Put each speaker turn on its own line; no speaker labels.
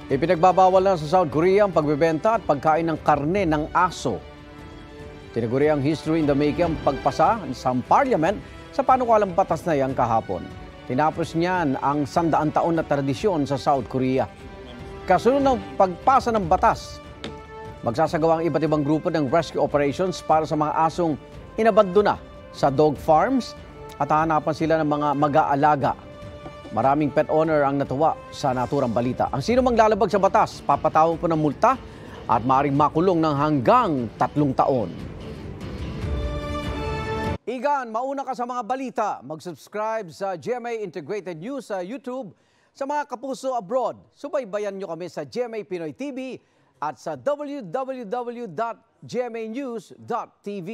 Ipinagbabawal na sa South Korea ang pagbebenta at pagkain ng karne ng aso. Tinaguri ang history in the making ang pagpasa sa parliament sa panukalang batas na yan kahapon. Tinapos niyan ang 100 taon na tradisyon sa South Korea. Kasunod ng pagpasa ng batas, magsasagawa ang iba't ibang grupo ng rescue operations para sa mga asong inabandona sa dog farms at hahanapan sila ng mga mag-aalaga. Maraming pet owner ang natuwa sa naturang balita. Ang sino mang lalabag sa batas, papatawag po ng multa at maaaring makulong ng hanggang 3 taon. Igan, mauna ka sa mga balita. Mag-subscribe sa GMA Integrated News sa YouTube. Sa mga kapuso abroad, subaybayan nyo kami sa GMA Pinoy TV at sa www.gmanews.tv.